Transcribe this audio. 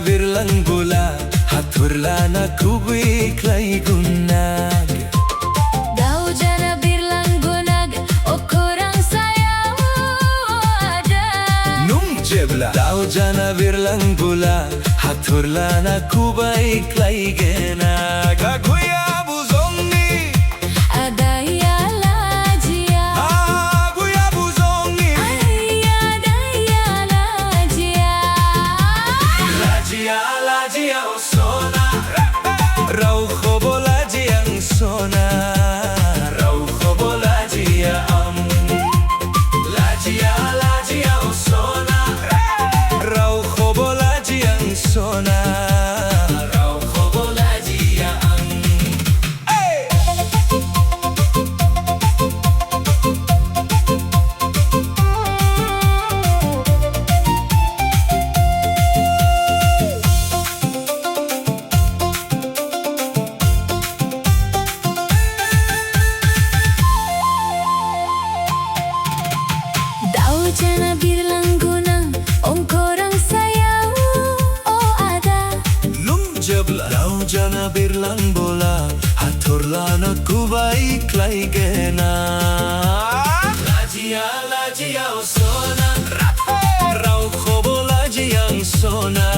birlang bola, hathurla na kubi klay gunag. Daw jana birlang gunag, o kurang sayaw ada. Nung jebla, daw jana birlang bola, hathurla na kubay klay genag. Aguya buzongi, Adaya lajia, aguya buzongi, adaya lajia. lajia lajia o sona, rauho bolaji ang sona, rauho bolaji am. Lajia lajia o sona, rauho bolaji ang sona, rauho bolaji ang. Hey! Daw jana birlang gunang, o kurang sayaw ada. Nung jebla, daw jana birlang bola, hathurla na kubay klay genag. Lajia lajia o sona, rauho bolaji ang sona.